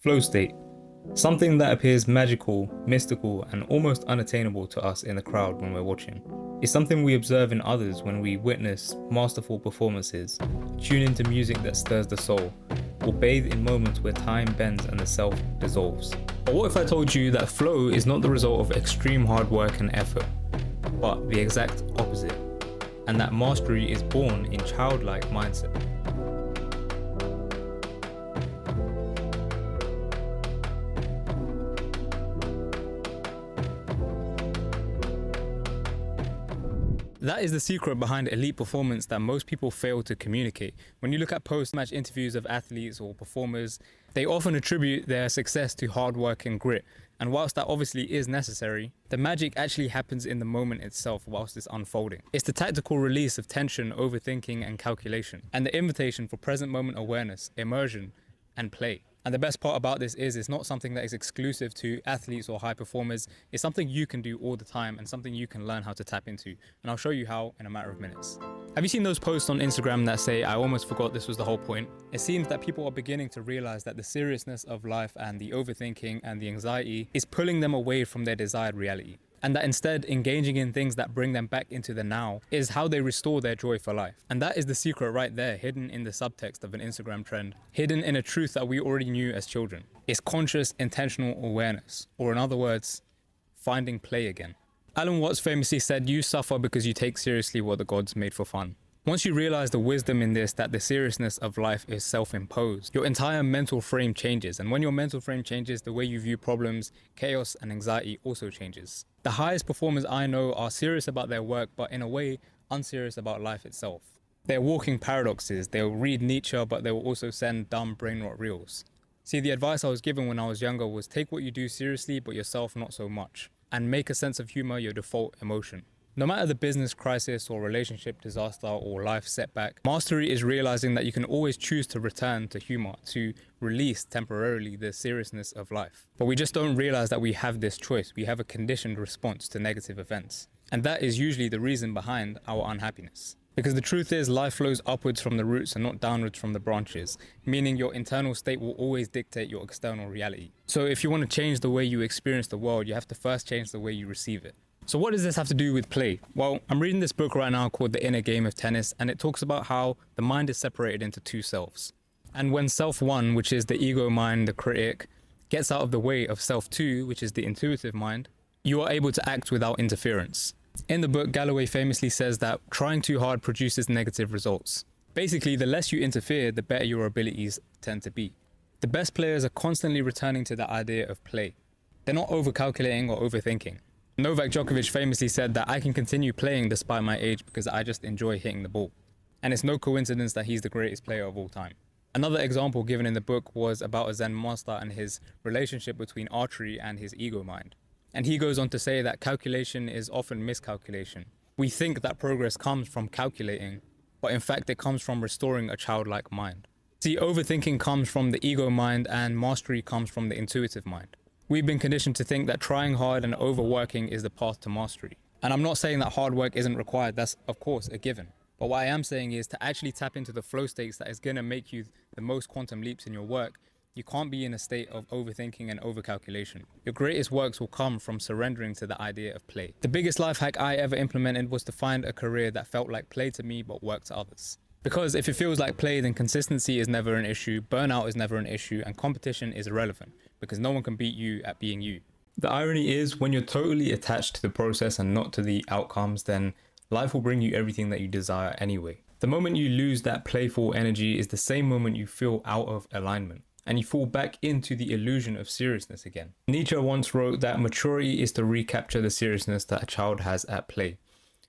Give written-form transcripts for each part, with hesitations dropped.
Flow state. Something that appears magical, mystical, and almost unattainable to us in the crowd when we're watching. It's something we observe in others when we witness masterful performances, tune into music that stirs the soul, or bathe in moments where time bends and the self dissolves. But what if I told you that flow is not the result of extreme hard work and effort, but the exact opposite, and that mastery is born in childlike mindset? That is the secret behind elite performance that most people fail to communicate. When you look at post-match interviews of athletes or performers, they often attribute their success to hard work and grit. And whilst that obviously is necessary, the magic actually happens in the moment itself whilst it's unfolding. It's the tactical release of tension, overthinking, and calculation, and the invitation for present moment awareness, immersion, and play. And the best part about this is it's not something that is exclusive to athletes or high performers. It's something you can do all the time and something you can learn how to tap into. And I'll show you how in a matter of minutes. Have you seen those posts on Instagram that say, "I almost forgot this was the whole point"? It seems that people are beginning to realize that the seriousness of life and the overthinking and the anxiety is pulling them away from their desired reality. And that instead, engaging in things that bring them back into the now is how they restore their joy for life. And that is the secret right there, hidden in the subtext of an Instagram trend, hidden in a truth that we already knew as children. It's conscious, intentional awareness, or in other words, finding play again. Alan Watts famously said, "You suffer because you take seriously what the gods made for fun." Once you realize the wisdom in this, that the seriousness of life is self-imposed, your entire mental frame changes. And when your mental frame changes, the way you view problems, chaos, and anxiety also changes. The highest performers I know are serious about their work, but in a way, unserious about life itself. They're walking paradoxes. They'll read Nietzsche, but they will also send dumb brain rot reels. See, the advice I was given when I was younger was take what you do seriously, but yourself not so much. And make a sense of humor your default emotion. No matter the business crisis or relationship disaster or life setback, mastery is realizing that you can always choose to return to humor, to release temporarily the seriousness of life. But we just don't realize that we have this choice. We have a conditioned response to negative events. And that is usually the reason behind our unhappiness. Because the truth is, life flows upwards from the roots and not downwards from the branches, meaning your internal state will always dictate your external reality. So if you want to change the way you experience the world, you have to first change the way you receive it. So what does this have to do with play? Well, I'm reading this book right now called The Inner Game of Tennis, and it talks about how the mind is separated into two selves. And when self one, which is the ego mind, the critic, gets out of the way of self two, which is the intuitive mind, you are able to act without interference. In the book, Gallwey famously says that trying too hard produces negative results. Basically, the less you interfere, the better your abilities tend to be. The best players are constantly returning to the idea of play. They're not overcalculating or overthinking. Novak Djokovic famously said that I can continue playing despite my age because I just enjoy hitting the ball. And it's no coincidence that he's the greatest player of all time. Another example given in the book was about a Zen master and his relationship between archery and his ego mind. And he goes on to say that calculation is often miscalculation. We think that progress comes from calculating, but in fact it comes from restoring a childlike mind. See, overthinking comes from the ego mind and mastery comes from the intuitive mind. We've been conditioned to think that trying hard and overworking is the path to mastery. And I'm not saying that hard work isn't required, that's of course a given. But what I am saying is to actually tap into the flow states that is going to make you the most quantum leaps in your work, you can't be in a state of overthinking and overcalculation. Your greatest works will come from surrendering to the idea of play. The biggest life hack I ever implemented was to find a career that felt like play to me but worked to others. Because if it feels like play, then consistency is never an issue, burnout is never an issue, and competition is irrelevant, because no one can beat you at being you. The irony is, when you're totally attached to the process and not to the outcomes, then life will bring you everything that you desire anyway. The moment you lose that playful energy is the same moment you feel out of alignment, and you fall back into the illusion of seriousness again. Nietzsche once wrote that maturity is to recapture the seriousness that a child has at play.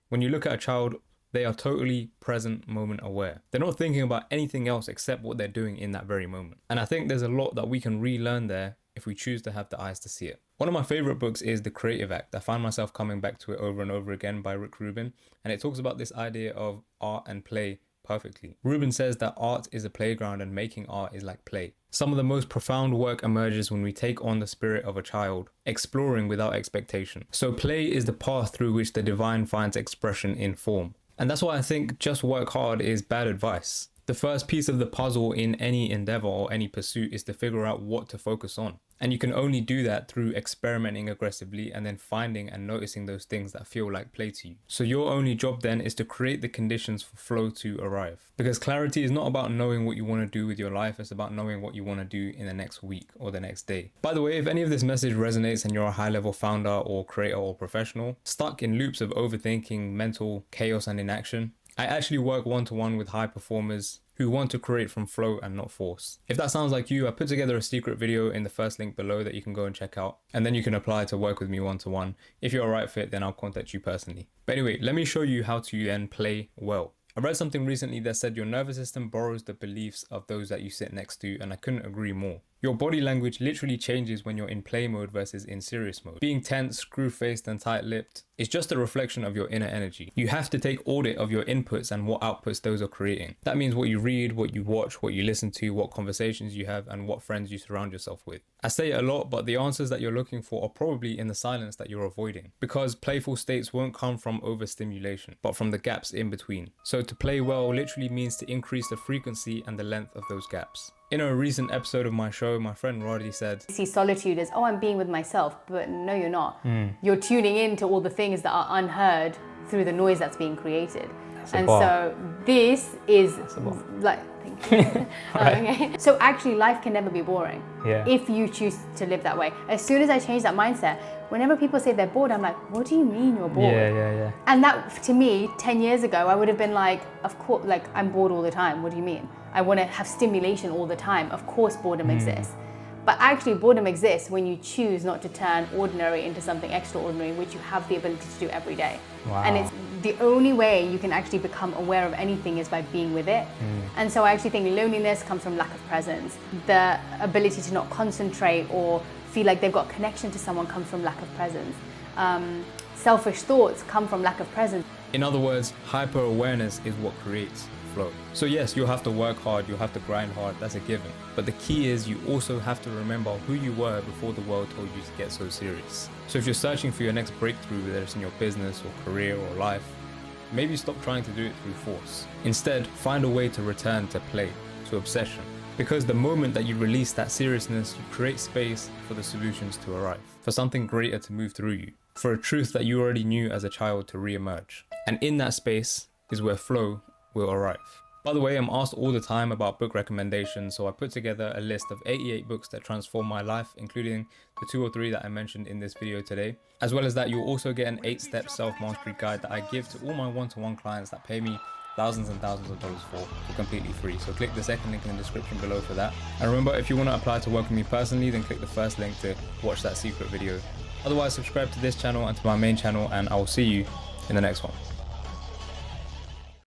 When you look at a child, they are totally present moment aware. They're not thinking about anything else except what they're doing in that very moment. And I think there's a lot that we can relearn there if we choose to have the eyes to see it. One of my favorite books is The Creative Act. I find myself coming back to it over and over again by Rick Rubin. And it talks about this idea of art and play perfectly. Rubin says that art is a playground and making art is like play. Some of the most profound work emerges when we take on the spirit of a child, exploring without expectation. So play is the path through which the divine finds expression in form. And that's why I think just work hard is bad advice. The first piece of the puzzle in any endeavor or any pursuit is to figure out what to focus on. And you can only do that through experimenting aggressively and then finding and noticing those things that feel like play to you. So your only job then is to create the conditions for flow to arrive. Because clarity is not about knowing what you want to do with your life, it's about knowing what you want to do in the next week or the next day. By the way, if any of this message resonates and you're a high-level founder or creator or professional, stuck in loops of overthinking, mental chaos and inaction, I actually work one-to-one with high performers who want to create from flow and not force. If that sounds like you, I put together a secret video in the first link below that you can go and check out, and then you can apply to work with me one-to-one. If you're a right fit, then I'll contact you personally. But anyway, let me show you how to then play well. I read something recently that said your nervous system borrows the beliefs of those that you sit next to, and I couldn't agree more. Your body language literally changes when you're in play mode versus in serious mode. Being tense, screw-faced and tight-lipped is just a reflection of your inner energy. You have to take audit of your inputs and what outputs those are creating. That means what you read, what you watch, what you listen to, what conversations you have, and what friends you surround yourself with. I say it a lot, but the answers that you're looking for are probably in the silence that you're avoiding, because playful states won't come from overstimulation, but from the gaps in between. So to play well literally means to increase the frequency and the length of those gaps. In a recent episode of my show, my friend Roddy said, "See solitude as, oh, I'm being with myself," but no, you're not. You're tuning in to all the things that are unheard through the noise that's being created. And so this is like, thank you. Okay. So actually life can never be boring if you choose to live that way. As soon as I change that mindset, whenever people say they're bored, I'm like, what do you mean you're bored? And that, to me, 10 years ago, I would have been like, of course, like, I'm bored all the time. What do you mean? I want to have stimulation all the time. Of course boredom exists. But actually boredom exists when you choose not to turn ordinary into something extraordinary, which you have the ability to do every day. And it's the only way you can actually become aware of anything is by being with it. And so I actually think loneliness comes from lack of presence. The ability to not concentrate or feel like they've got connection to someone comes from lack of presence. Selfish thoughts come from lack of presence. In other words, hyper-awareness is what creates flow. So yes, you'll have to work hard, you'll have to grind hard, that's a given. But the key is you also have to remember who you were before the world told you to get so serious. So if you're searching for your next breakthrough, whether it's in your business or career or life, maybe stop trying to do it through force. Instead, find a way to return to play, to obsession. Because the moment that you release that seriousness, you create space for the solutions to arrive, for something greater to move through you, for a truth that you already knew as a child to re-emerge. And in that space is where flow will arrive. By the way, I'm asked all the time about book recommendations, so I put together a list of 88 books that transform my life, including the 2 or 3 that I mentioned in this video today. As well as that, you'll also get an 8-step self-mastery guide that I give to all my one-to-one clients that pay me thousands and thousands of dollars for completely free. So click the second link in the description below for that. And remember, if you want to apply to work with me personally, then click the first link to watch that secret video. Otherwise, subscribe to this channel and to my main channel, and I will see you in the next one.